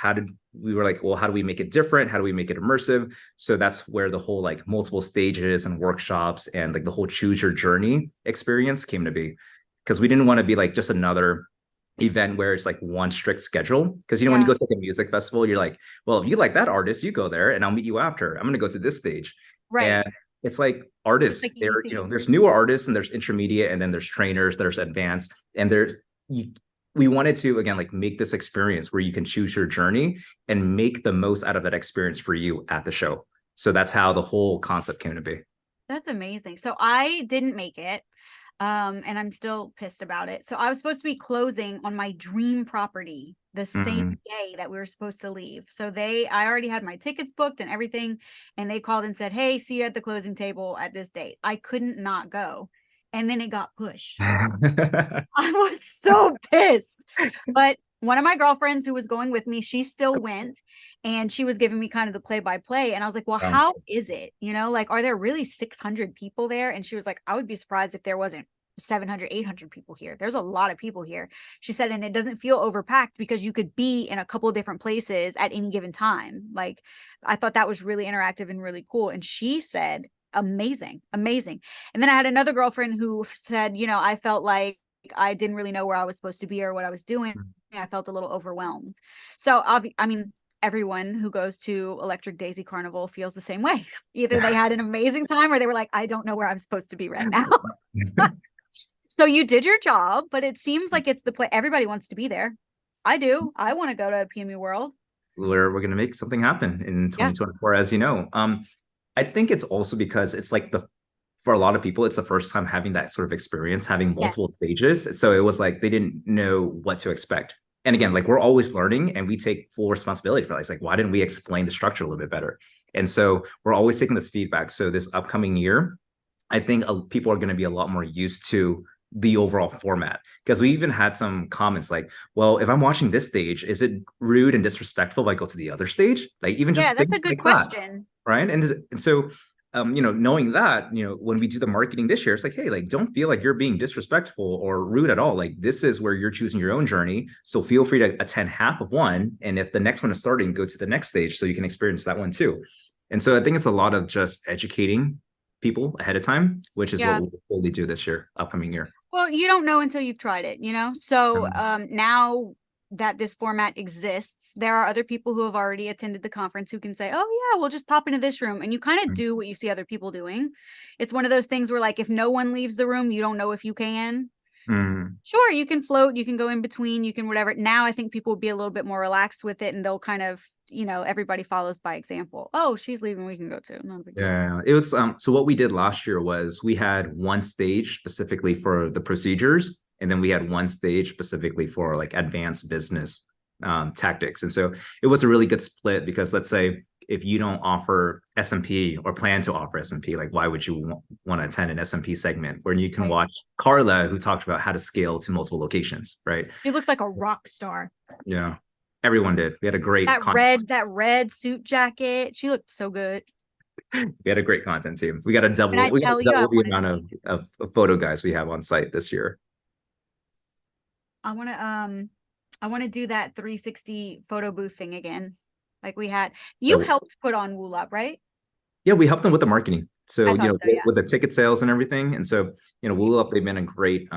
we were like, well, how do we make it different? How do we make it immersive? So that's where the whole like multiple stages and workshops and like the whole choose your journey experience came to be, because we didn't want to be like just another event where it's like one strict schedule. Because when you go to like a music festival, you're like, well, if you like that artist, you go there and I'll meet you after. I'm going to go to this stage. Right. And it's like artists, like there's newer artists and there's intermediate and then there's trainers, there's advanced, and we wanted to, again, like make this experience where you can choose your journey and make the most out of that experience for you at the show. So that's how the whole concept came to be. That's amazing. So I didn't make it. And I'm still pissed about it. So I was supposed to be closing on my dream property the same day that we were supposed to leave. So I already had my tickets booked and everything. And they called and said, hey, see you at the closing table at this date. I couldn't not go. And then it got pushed. I was so pissed. But one of my girlfriends who was going with me, she still went and she was giving me kind of the play-by-play. And I was like, well, how is it? Like, are there really 600 people there? And she was like, I would be surprised if there wasn't 700, 800 people here. There's a lot of people here. She said, and it doesn't feel overpacked because you could be in a couple of different places at any given time. Like, I thought that was really interactive and really cool. And she said, amazing. And then I had another girlfriend who said, I felt like I didn't really know where I was supposed to be or what I was doing. I felt a little overwhelmed. So everyone who goes to Electric Daisy Carnival feels the same way. Either they had an amazing time or they were like, I don't know where I'm supposed to be right now. So you did your job, but it seems like it's the play. Everybody wants to be there. I do. I want to go to PMU World. We're going to make something happen in 2024, as you know. I think it's also because it's like for a lot of people, it's the first time having that sort of experience, having multiple stages. So it was like, they didn't know what to expect. And again, like we're always learning and we take full responsibility for that. It's like, why didn't we explain the structure a little bit better? And so we're always taking this feedback. So this upcoming year, I think people are going to be a lot more used to the overall format, because we even had some comments like, well, if I'm watching this stage, is it rude and disrespectful if I go to the other stage? Like even just that's a good question. Right. And so, knowing that, when we do the marketing this year, it's like, hey, like, don't feel like you're being disrespectful or rude at all. Like, this is where you're choosing your own journey. So feel free to attend half of one. And if the next one is starting, go to the next stage so you can experience that one too. And so I think it's a lot of just educating people ahead of time, which is what we'll fully do this year, upcoming year. Well, you don't know until you've tried it, So now that this format exists, there are other people who have already attended the conference who can say, oh yeah, we'll just pop into this room. And you kind of do what you see other people doing. It's one of those things where like, if no one leaves the room, you don't know if you can. Sure, you can float, you can go in between, you can whatever. Now I think people will be a little bit more relaxed with it and they'll kind of, everybody follows by example. Oh, she's leaving, we can go too. Yeah, it was so what we did last year was we had one stage specifically for the procedures, and then we had one stage specifically for like advanced business tactics. And so it was a really good split, because let's say if you don't offer SMP or plan to offer SMP, like why would you want to attend an SMP segment where you can watch Carla, who talked about how to scale to multiple locations, right? You looked like a rock star. Yeah, everyone did. We had a great that red suit jacket. She looked so good. We had a great content team. We got a double the amount of photo guys we have on site this year. I want to do that 360 photo booth thing again. Like we had, you helped put on Wool Up, right? Yeah, we helped them with the marketing. So, with the ticket sales and everything. And so, Wool Up, they've been a great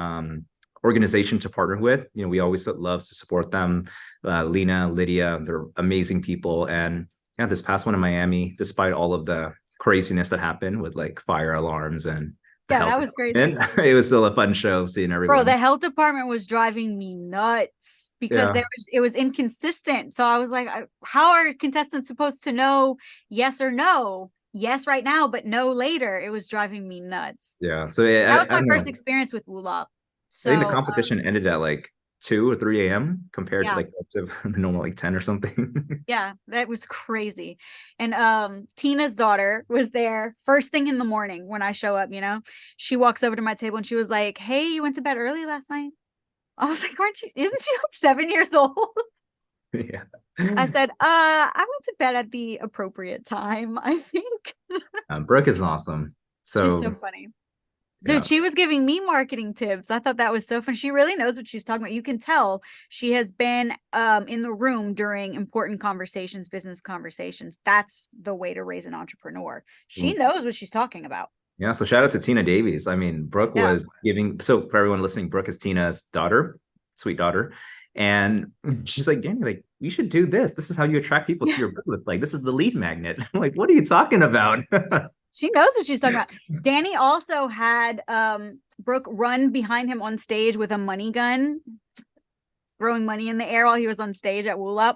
organization to partner with. We always love to support them. Lena, Lydia, they're amazing people. And yeah, this past one in Miami, despite all of the craziness that happened with like fire alarms and that was crazy. It was still a fun show seeing everyone. Bro, the health department was driving me nuts because it was inconsistent. So I was like, how are contestants supposed to know yes or no? Yes right now, but no later. It was driving me nuts. Yeah. So that was my first experience with Wulop. So I think the competition ended at like 2 or 3 a.m. compared to like the normal like 10 or something. Yeah, that was crazy. And Tina's daughter was there first thing in the morning when I show up, she walks over to my table and she was like, hey, you went to bed early last night? I was like, isn't she like 7 years old? Yeah. I said, I went to bed at the appropriate time, I think. Brooke is awesome. She's so funny. Dude, she was giving me marketing tips. I thought that was so fun. She really knows what she's talking about. You can tell she has been in the room during important conversations, business conversations. That's the way to raise an entrepreneur. She knows what she's talking about. Yeah. So shout out to Tina Davies. I mean, Brooke was giving. So for everyone listening, Brooke is Tina's daughter, sweet daughter. And she's like, Danny, like, you should do this. This is how you attract people to your booth. Like, this is the lead magnet. I'm like, what are you talking about? She knows what she's talking about. Danny also had Brooke run behind him on stage with a money gun, throwing money in the air while he was on stage at Wulop,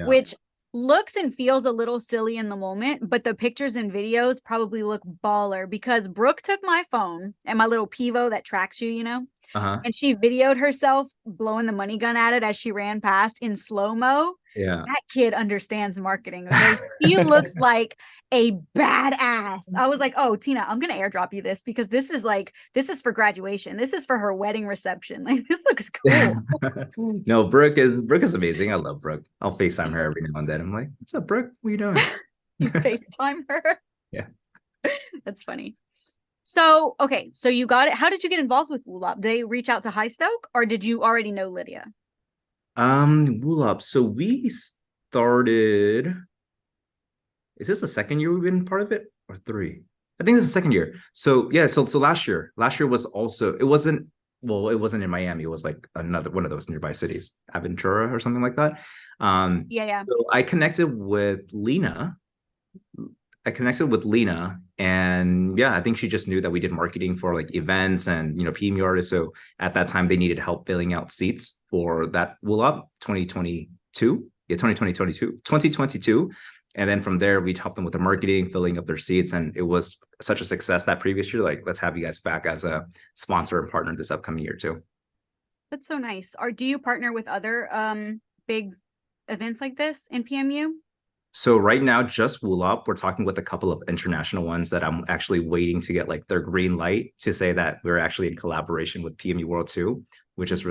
which looks and feels a little silly in the moment, but the pictures and videos probably look baller because Brooke took my phone and my little Pivo that tracks you, and she videoed herself blowing the money gun at it as she ran past in slow-mo. Yeah. That kid understands marketing. Okay? He looks like a badass. I was like, oh, Tina, I'm going to airdrop you this because this is for graduation. This is for her wedding reception. Like, this looks cool. No, Brooke is amazing. I love Brooke. I'll FaceTime her every now and then. I'm like, what's up, Brooke? What are you doing? You FaceTime her? Yeah. That's funny. So, okay. So you got it. How did you get involved with Wulop? Did they reach out to HighStoke or did you already know Lydia? Wulop. So we started. Is this the second year we've been part of it or 3? I think this is the second year. So yeah. So last year was also. It wasn't in Miami. It was like another one of those nearby cities, Aventura or something like that. Yeah. So I connected with Lena. And I think she just knew that we did marketing for like events and PMU artists. So at that time they needed help filling out seats for that Wulop 2022. Yeah, 2022. And then from there we'd help them with the marketing, filling up their seats. And it was such a success that previous year. Like, let's have you guys back as a sponsor and partner this upcoming year too. That's so nice. Do you partner with other big events like this in PMU? So right now, just Wulop. We're talking with a couple of international ones that I'm actually waiting to get like their green light to say that we're actually in collaboration with PMU World too, which is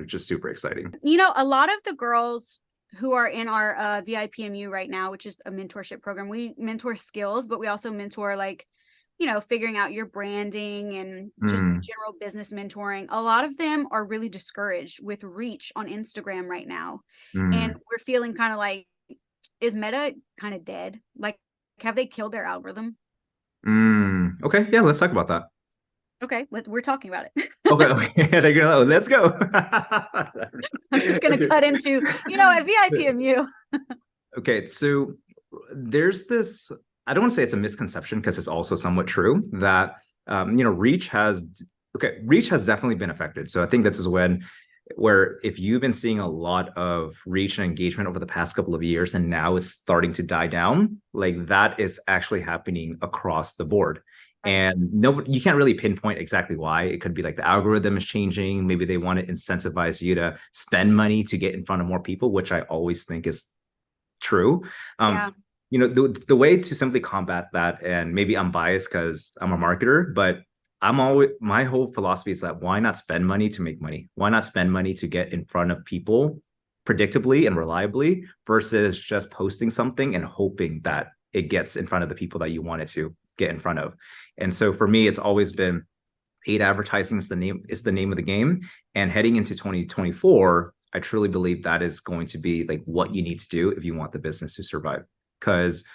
just super exciting. A lot of the girls who are in our VIPMU right now, which is a mentorship program, we mentor skills, but we also mentor like, figuring out your branding and just general business mentoring. A lot of them are really discouraged with reach on Instagram right now. And we're feeling kind of like, is Meta kind of dead? Like, have they killed their algorithm? Okay. Yeah, let's talk about that. Okay, we're talking about it. Okay. Let's go. I'm just going to cut into, at VIPMU. Okay, so there's this, I don't want to say it's a misconception because it's also somewhat true that, reach has definitely been affected. So I think this is where if you've been seeing a lot of reach and engagement over the past couple of years and now it's starting to die down, like that is actually happening across the board. And you can't really pinpoint exactly why. It could be like the algorithm is changing. Maybe they want to incentivize you to spend money to get in front of more people, which I always think is true. The way to simply combat that, and maybe I'm biased because I'm a marketer, but my whole philosophy is that why not spend money to make money? Why not spend money to get in front of people predictably and reliably versus just posting something and hoping that it gets in front of the people that you want it to get in front of? And so for me, it's always been paid advertising is the name of the game. And heading into 2024, I truly believe that is going to be like what you need to do if you want the business to survive. Because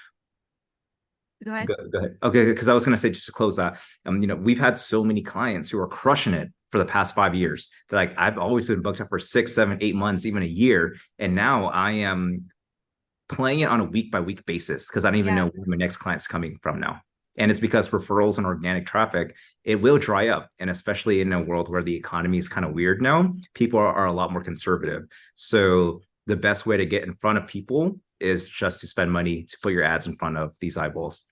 Go ahead. Go ahead. Okay, because I was going to say, just to close that, we've had so many clients who are crushing it for the past 5 years. They're like, I've always been booked up for 6, 7, 8 months, even a year. And now I am playing it on a week by week basis because I don't even know where my next client's coming from now. And it's because referrals and organic traffic, it will dry up. And especially in a world where the economy is kind of weird now, people are a lot more conservative. So the best way to get in front of people is just to spend money to put your ads in front of these eyeballs.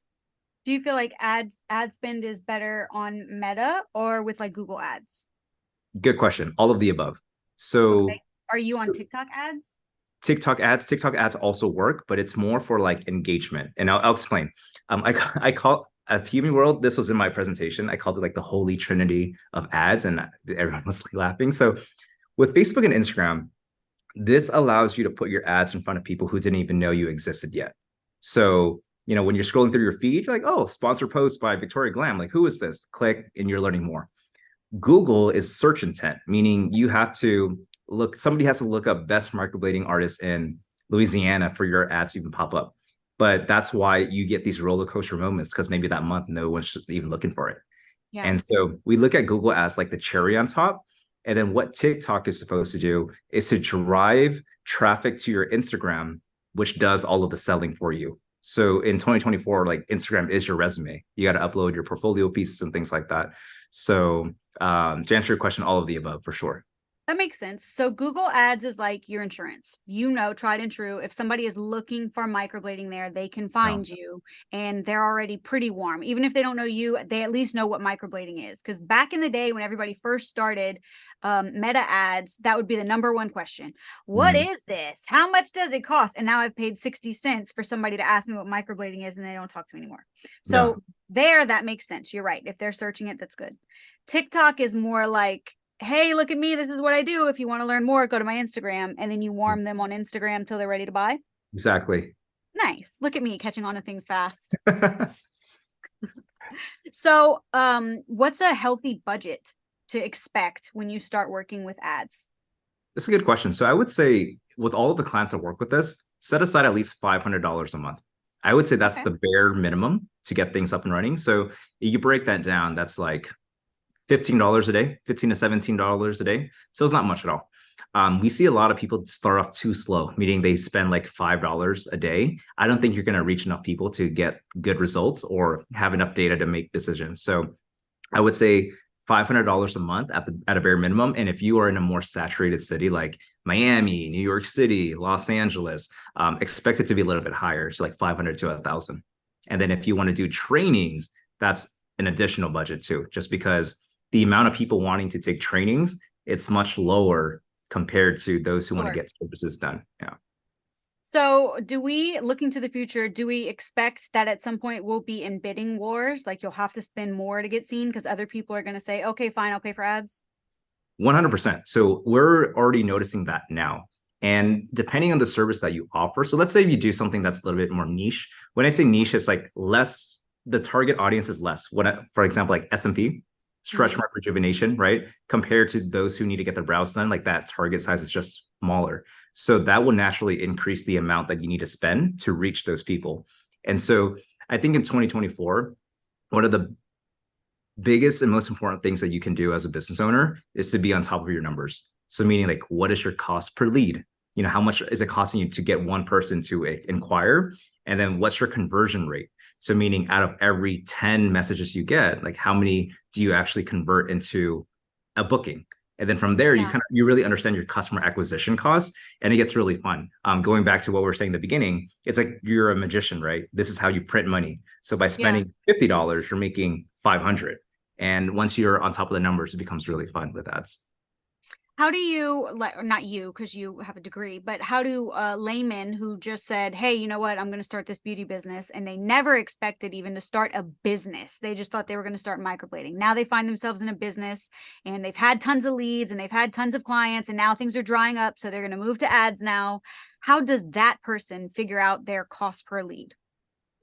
Do you feel like ad spend is better on Meta or with like Google ads? Good question. All of the above. So are you on TikTok ads? TikTok ads also work, but it's more for like engagement. And I'll explain. I call at PMU World, this was in my presentation, I called it like the holy trinity of ads, and everyone was laughing. So with Facebook and Instagram, this allows you to put your ads in front of people who didn't even know you existed yet. So, you know, when you're scrolling through your feed, you're like, oh, sponsored post by Victoria Glam. Like, who is this? Click, and you're learning more. Google is search intent, meaning you have to somebody has to look up best microblading artists in Louisiana for your ads to even pop up. But that's why you get these roller coaster moments, because maybe that month no one's even looking for it. Yeah. And so we look at Google as like the cherry on top. And then what TikTok is supposed to do is to drive traffic to your Instagram, which does all of the selling for you. So in 2024, like Instagram is your resume. You got to upload your portfolio pieces and things like that. So to answer your question, all of the above for sure. That makes sense. So Google ads is like your insurance, you know, tried and true. If somebody is looking for microblading there, they can find you, and they're already pretty warm. Even if they don't know you, they at least know what microblading is. Because back in the day when everybody first started Meta ads, that would be the number one question. What is this? How much does it cost? And now I've paid 60 cents for somebody to ask me what microblading is, and they don't talk to me anymore. So there, that makes sense. You're right. If they're searching it, that's good. TikTok is more like, hey, look at me. This is what I do. If you want to learn more, go to my Instagram. And then you warm them on Instagram until they're ready to buy. Exactly. Nice. Look at me catching on to things fast. So what's a healthy budget to expect when you start working with ads? That's a good question. So I would say with all of the clients that work with this, set aside at least $500 a month. I would say that's the bare minimum to get things up and running. So you break that down, that's like $15 a day, $15 to $17 a day. So it's not much at all. We see a lot of people start off too slow, meaning they spend like $5 a day. I don't think you're going to reach enough people to get good results or have enough data to make decisions. So I would say $500 a month at a bare minimum. And if you are in a more saturated city like Miami, New York City, Los Angeles, expect it to be a little bit higher. So like 500 to 1,000. And then if you want to do trainings, that's an additional budget too, just because the amount of people wanting to take trainings, it's much lower compared to those who want to get services done. Yeah. So do we, looking to the future, do we expect that at some point we'll be in bidding wars? Like you'll have to spend more to get seen because other people are going to say, okay, fine, I'll pay for ads? 100%. So we're already noticing that now. And depending on the service that you offer, so let's say you do something that's a little bit more niche. When I say niche, it's like less, the target audience is less. For example, like SMP, stretch mark rejuvenation, right? Compared to those who need to get their brows done, like that target size is just smaller. So that will naturally increase the amount that you need to spend to reach those people. And so I think in 2024, one of the biggest and most important things that you can do as a business owner is to be on top of your numbers. So meaning like, what is your cost per lead? You know, how much is it costing you to get one person to inquire? And then what's your conversion rate? So meaning out of every 10 messages you get, like how many do you actually convert into a booking? And then from there, you really understand your customer acquisition costs, and it gets really fun. Going back to what we were saying in the beginning, it's like you're a magician, right? This is how you print money. So by spending $50, you're making $500. And once you're on top of the numbers, it becomes really fun with ads. How do you, not you, because you have a degree, but how do laymen who just said, hey, you know what, I'm going to start this beauty business, and they never expected even to start a business. They just thought they were going to start microblading. Now they find themselves in a business and they've had tons of leads and they've had tons of clients, and now things are drying up. So they're going to move to ads now. How does that person figure out their cost per lead?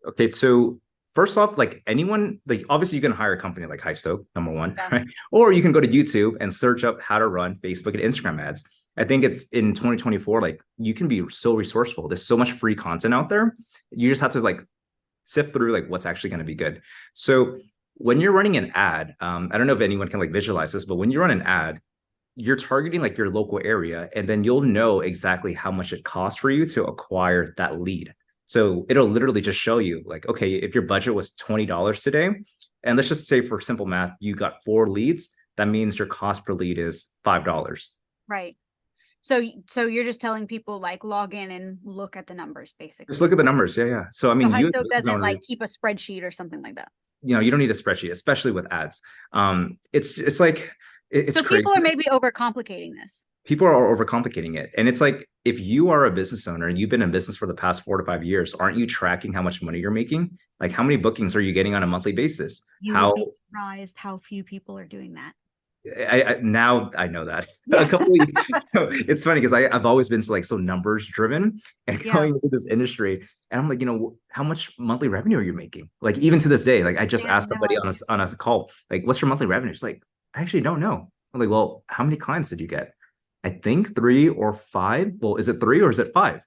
Okay, so first off, like anyone, like obviously you can hire a company like HighStoke, number one, right? Or you can go to YouTube and search up how to run Facebook and Instagram ads. I think it's in 2024, like you can be so resourceful. There's so much free content out there. You just have to like sift through like what's actually going to be good. So when you're running an ad, I don't know if anyone can like visualize this, but when you run an ad, you're targeting like your local area, and then you'll know exactly how much it costs for you to acquire that lead. So it'll literally just show you like, okay, if your budget was $20 today, and let's just say for simple math, you got 4 leads, that means your cost per lead is $5. Right. So you're just telling people like log in and look at the numbers, basically. Just look at the numbers. Yeah. So I mean, HighStoke doesn't like keep a spreadsheet or something like that. You don't need a spreadsheet, especially with ads. It's like it's so crazy. People are maybe overcomplicating this. People are overcomplicating it. And it's like, if you are a business owner and you've been in business for the past 4 to 5 years, aren't you tracking how much money you're making? Like, how many bookings are you getting on a monthly basis? You would be surprised how few people are doing that. Now I know that. A couple of years, so it's funny because I've always been so numbers driven and going into this industry, and I'm like, how much monthly revenue are you making? Like, even to this day, like I just asked somebody on a call, like, what's your monthly revenue? It's like, I actually don't know. I'm like, well, how many clients did you get? I think 3 or 5. Well, is it 3 or is it 5?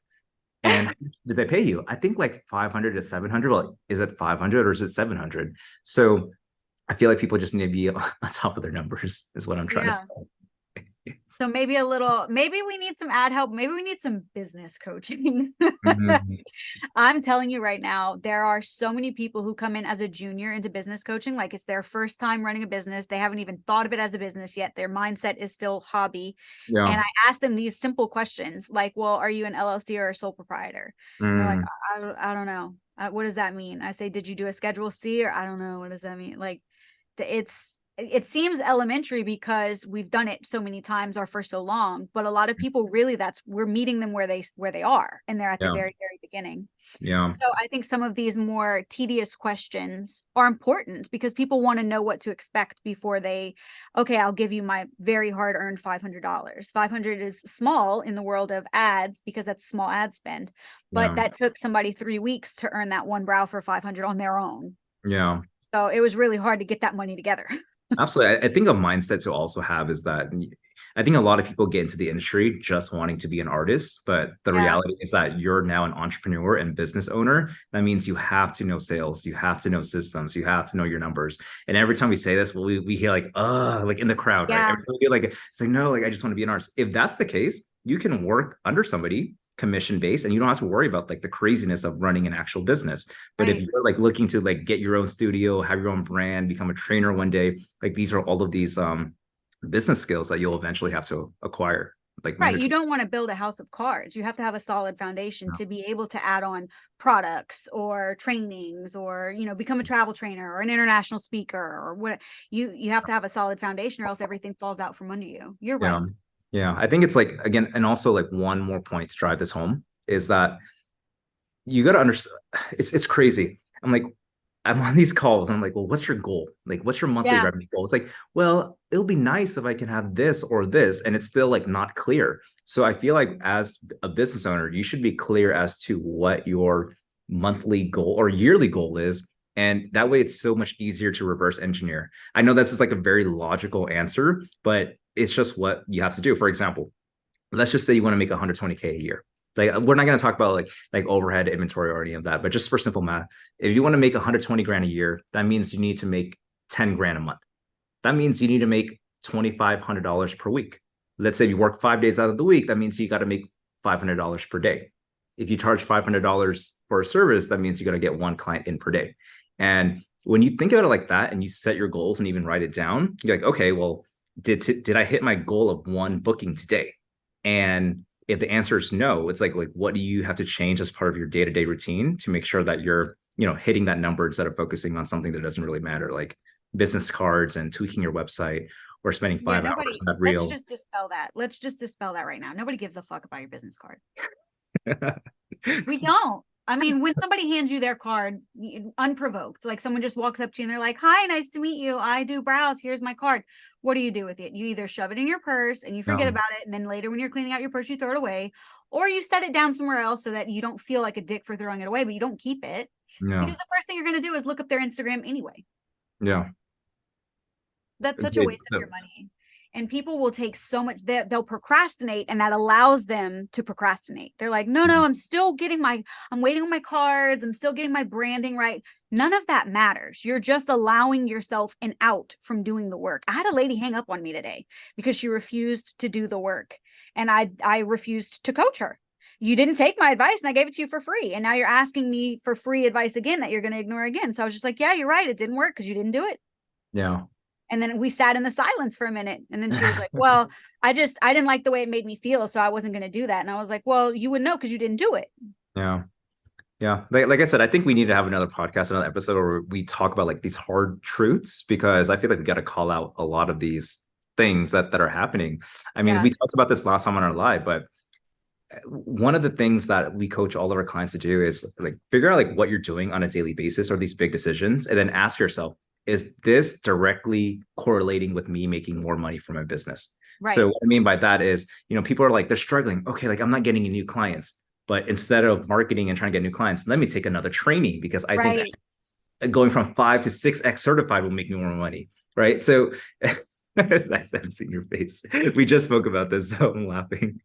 And did they pay you? I think like 500 to 700. Well, is it 500 or is it 700? So I feel like people just need to be on top of their numbers is what I'm trying to say. So maybe we need some ad help. Maybe we need some business coaching. I'm telling you right now, there are so many people who come in as a junior into business coaching. Like, it's their first time running a business. They haven't even thought of it as a business yet. Their mindset is still hobby. Yeah. And I ask them these simple questions like, well, are you an LLC or a sole proprietor? They're like, I don't know. What does that mean? I say, did you do a Schedule C? Or I don't know. What does that mean? Like, it seems elementary because we've done it so many times or for so long, but a lot of people really, we're meeting them where they are, and they're at the very, very beginning. Yeah. So I think some of these more tedious questions are important because people want to know what to expect before I'll give you my very hard earned $500. 500 is small in the world of ads because that's small ad spend, but that took somebody 3 weeks to earn that one brow for 500 on their own. Yeah. So it was really hard to get that money together. Absolutely. I think a mindset to also have is that I think a lot of people get into the industry just wanting to be an artist, but the reality is that you're now an entrepreneur and business owner. That means you have to know sales, you have to know systems, you have to know your numbers. And every time we say this, we hear like in the crowd, right? Every time we get like, it's like, no, like I just want to be an artist. If that's the case, you can work under somebody commission based, and you don't have to worry about like the craziness of running an actual business. But if you're like looking to like get your own studio, have your own brand, become a trainer one day, like these are all of these business skills that you'll eventually have to acquire. Like, you don't want to build a house of cards. You have to have a solid foundation to be able to add on products or trainings or become a travel trainer or an international speaker or what. You have to have a solid foundation, or else everything falls out from under you. You're right. Yeah, I think it's like, again, and also like one more point to drive this home is that you got to understand, it's crazy. I'm on these calls and I'm like, well, what's your goal? Like, what's your monthly revenue goal? It's like, well, it'll be nice if I can have this or this, and it's still like not clear. So I feel like as a business owner, you should be clear as to what your monthly goal or yearly goal is. And that way it's so much easier to reverse engineer. I know that's just like a very logical answer, but it's just what you have to do. For example, let's just say you want to make 120K a year. Like, we're not going to talk about like overhead, inventory, or any of that, but just for simple math, if you want to make 120 grand a year, that means you need to make 10 grand a month. That means you need to make $2,500 per week. Let's say you work 5 days out of the week. That means you got to make $500 per day. If you charge $500 for a service, that means you got to get 1 client in per day. And when you think about it like that and you set your goals and even write it down, you're like, okay, well, did I hit my goal of 1 booking today? And if the answer is no, it's like what do you have to change as part of your day-to-day routine to make sure that you're, hitting that number instead of focusing on something that doesn't really matter, like business cards and tweaking your website or spending 5 hours on that reel. Let's just dispel that. Let's just dispel that right now. Nobody gives a fuck about your business card. We don't. I mean, when somebody hands you their card unprovoked, like someone just walks up to you and they're like, hi, nice to meet you. I do brows. Here's my card. What do you do with it? You either shove it in your purse and you forget about it. And then later when you're cleaning out your purse, you throw it away, or you set it down somewhere else so that you don't feel like a dick for throwing it away, but you don't keep it. Because the first thing you're going to do is look up their Instagram anyway. Yeah. That's such a waste of your money. And people will take so much, they'll procrastinate, and that allows them to procrastinate. They're like, no, I'm still getting I'm waiting on my cards. I'm still getting my branding right. None of that matters. You're just allowing yourself an out from doing the work. I had a lady hang up on me today because she refused to do the work, and I refused to coach her. You didn't take my advice and I gave it to you for free. And now you're asking me for free advice again that you're going to ignore again. So I was just like, yeah, you're right. It didn't work because you didn't do it. Yeah. And then we sat in the silence for a minute. And then she was like, well, I didn't like the way it made me feel. So I wasn't going to do that. And I was like, well, you would know because you didn't do it. Yeah. Yeah. Like I said, I think we need to have another podcast, another episode where we talk about like these hard truths, because I feel like we got to call out a lot of these things that are happening. I mean, we talked about this last time on our live, but one of the things that we coach all of our clients to do is like figure out like what you're doing on a daily basis or these big decisions, and then ask yourself, is this directly correlating with me making more money for my business? Right. So what I mean by that is, people are like, they're struggling. Okay, like I'm not getting any new clients, but instead of marketing and trying to get new clients, let me take another training because I think going from 5 to 6x certified will make me more money. Right. So I've seen your face. We just spoke about this, so I'm laughing.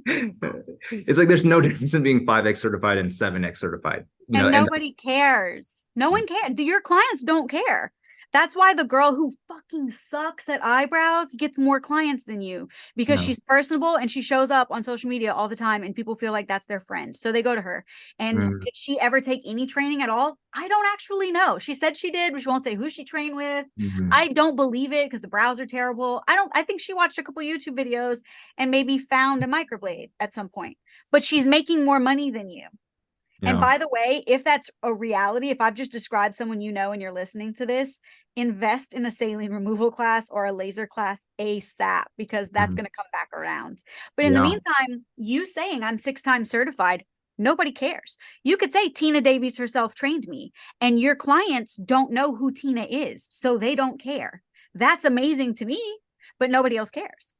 It's like there's no difference in being 5x certified and 7x certified. And nobody cares. No one cares. Your clients don't care. That's why the girl who fucking sucks at eyebrows gets more clients than you, because she's personable and she shows up on social media all the time and people feel like that's their friend. So they go to her. And did she ever take any training at all? I don't actually know. She said she did, but she won't say who she trained with. I don't believe it because the brows are terrible. I think she watched a couple YouTube videos and maybe found a microblade at some point, but she's making more money than you. And by the way, if that's a reality, if I've just described someone and you're listening to this, invest in a saline removal class or a laser class ASAP, because that's going to come back around. But in the meantime, you saying I'm 6 times certified, nobody cares. You could say Tina Davies herself trained me, and your clients don't know who Tina is, so they don't care. That's amazing to me, but nobody else cares.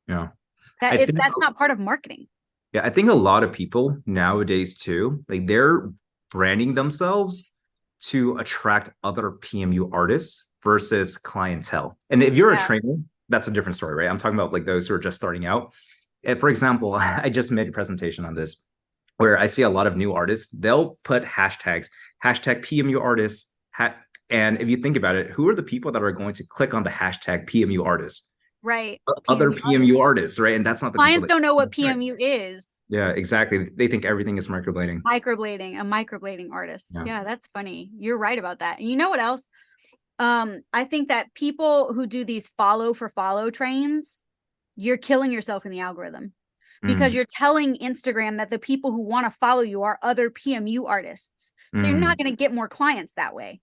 Yeah. That's not part of marketing. Yeah, I think a lot of people nowadays too, like they're branding themselves to attract other PMU artists versus clientele. And if you're a trainer, that's a different story, right? I'm talking about like those who are just starting out. And for example, I just made a presentation on this where I see a lot of new artists. They'll put hashtags, hashtag PMU artists. And if you think about it, who are the people that are going to click on the hashtag PMU artists? Right. Other PMU artists, right? And that's not the clients don't know what PMU is. Yeah, exactly. They think everything is microblading. A microblading artist. Yeah, that's funny. You're right about that. And you know what else? I think that people who do these follow for follow trains, you're killing yourself in the algorithm, because you're telling Instagram that the people who want to follow you are other PMU artists. So you're not going to get more clients that way.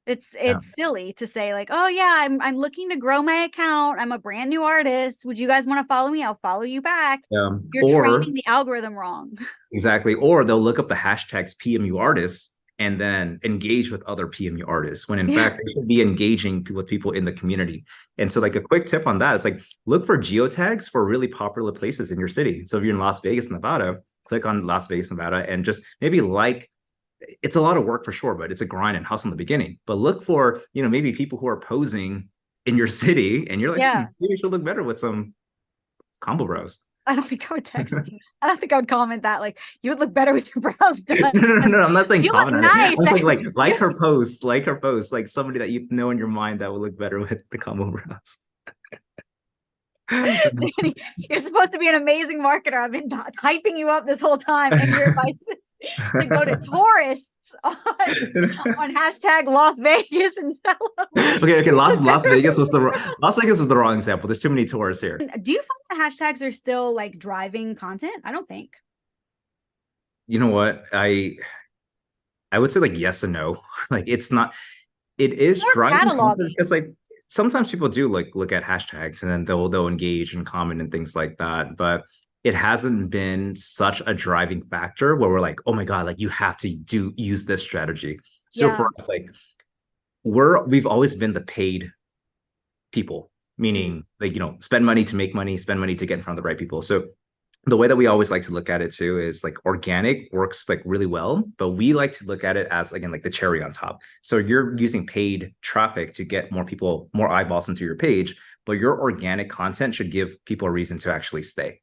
It's silly to say like, oh yeah, I'm looking to grow my account. I'm a brand new artist. Would you guys want to follow me? I'll follow you back. You're training the algorithm wrong. Exactly. Or they'll look up the hashtags PMU artists and then engage with other PMU artists, when in fact they should be engaging with people in the community. And so like a quick tip on that, it's like look for geotags for really popular places in your city. So if you're in Las Vegas, Nevada, click on Las Vegas, Nevada, and just maybe it's a lot of work for sure, but it's a grind and hustle in the beginning. But look for, maybe people who are posing in your city, and you're like, maybe you should look better with some combo brows. I don't think I would text you. I don't think I would comment that. Like, you would look better with your brows done. No, I'm not saying you comment. Look nice. I'm saying like her post, like somebody that you know in your mind that would look better with the combo brows. Danny, you're supposed to be an amazing marketer. I've been hyping you up this whole time, and your advice is to go to tourists on hashtag Las Vegas and tell them. Okay. Las Vegas was the wrong example. There's too many tourists here. Do you find that hashtags are still like driving content? I don't think. You know what? I would say like yes and no. Like it's not. It is driving content because like sometimes people do like look at hashtags and then they'll engage and comment and things like that, but it hasn't been such a driving factor where we're like, oh my God, like you have to use this strategy. So for us, like we've always been the paid people, meaning like, spend money to make money, spend money to get in front of the right people. So the way that we always like to look at it too is like organic works like really well, but we like to look at it as again, like the cherry on top. So you're using paid traffic to get more people, more eyeballs into your page, but your organic content should give people a reason to actually stay.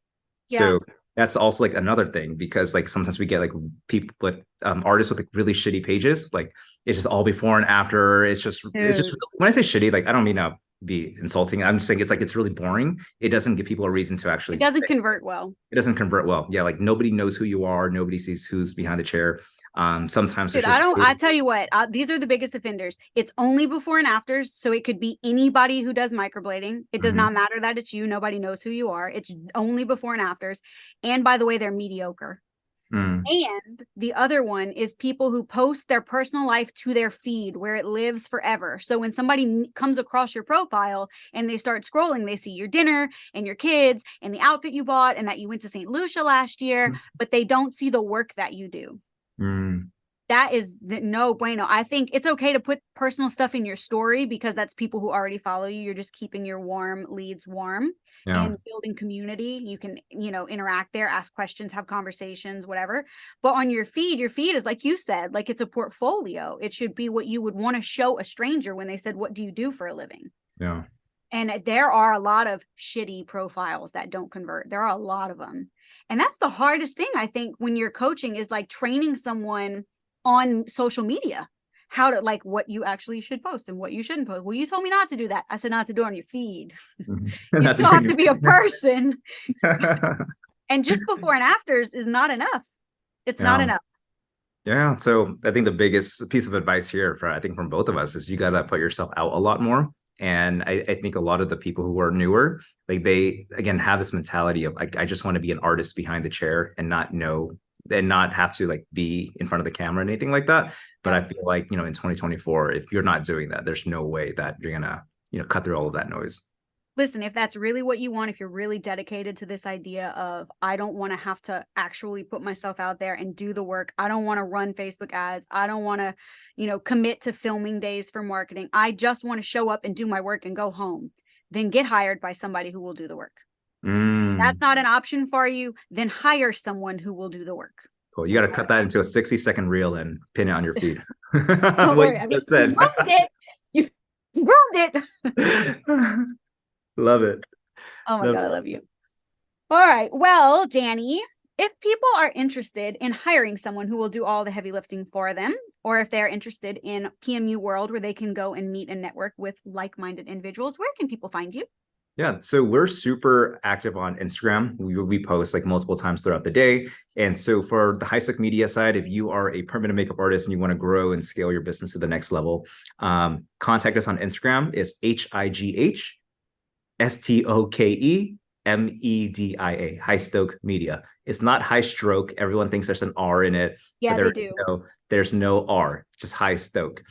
So That's also like another thing, because like sometimes we get like people with artists with like really shitty pages. Like it's just all before and after. It's just when I say shitty, like I don't mean to be insulting. I'm just saying it's like it's really boring. It doesn't give people a reason to actually. It doesn't convert well. It doesn't convert well. Yeah, like nobody knows who you are. Nobody sees who's behind the chair. Sometimes Dude, I tell you what, these are the biggest offenders. It's only before and afters, so it could be anybody who does microblading. It does not matter that it's you. Nobody knows who you are. It's only before and afters. And by the way, they're mediocre. And the other one is people who post their personal life to their feed where it lives forever. So when somebody comes across your profile and they start scrolling, they see your dinner and your kids and the outfit you bought and that you went to St. Lucia last year, but they don't see the work that you do. That is no bueno. I think it's okay to put personal stuff in your story because that's people who already follow you. You're just keeping your warm leads warm and building community. You can, interact there, ask questions, have conversations, whatever. But on your feed is like you said, like it's a portfolio. It should be what you would want to show a stranger when they said, "What do you do for a living?" Yeah. And there are a lot of shitty profiles that don't convert. There are a lot of them. And that's the hardest thing, I think, when you're coaching is like training someone on social media, how to like what you actually should post and what you shouldn't post. Well, you told me not to do that. I said not to do it on your feed. You still have to be a person. And just before and afters is not enough. It's not enough. Yeah. So I think the biggest piece of advice here from both of us is you got to put yourself out a lot more. And I think a lot of the people who are newer, like they, again, have this mentality of like, I just want to be an artist behind the chair and not have to like be in front of the camera or anything like that. But I feel like, in 2024, if you're not doing that, there's no way that you're going to, cut through all of that noise. Listen, if that's really what you want, if you're really dedicated to this idea of, I don't want to have to actually put myself out there and do the work. I don't want to run Facebook ads. I don't want to, commit to filming days for marketing. I just want to show up and do my work and go home. Then get hired by somebody who will do the work. That's not an option for you. Then hire someone who will do the work. Cool. You got to cut that into a 60-second reel and pin it on your feed. Don't worry. You ruined it. You ruined it. Love it. Oh my God, I love you. All right. Well, Danny, if people are interested in hiring someone who will do all the heavy lifting for them, or if they're interested in PMU World where they can go and meet and network with like-minded individuals, where can people find you? Yeah, so we're super active on Instagram. We post like multiple times throughout the day. And so for the HighStoke Media side, if you are a permanent makeup artist and you want to grow and scale your business to the next level, contact us on Instagram. It's HighStoke Media, HighStoke Media. It's not HighStroke. Everyone thinks there's an R in it. Yeah, they do. There's no R, just HighStoke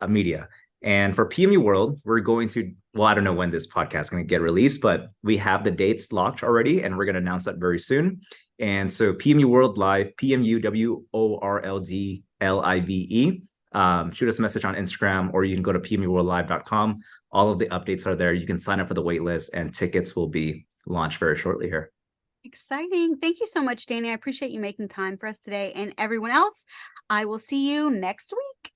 Media. And for PMU World, we're going to, I don't know when this podcast is going to get released, but we have the dates locked already, and we're going to announce that very soon. And so PMU World Live, PMU WORLD LIVE. Shoot us a message on Instagram, or you can go to PMUWorldLive.com. All of the updates are there. You can sign up for the wait list, and tickets will be launched very shortly here. Exciting. Thank you so much, Danny. I appreciate you making time for us today. And everyone else, I will see you next week.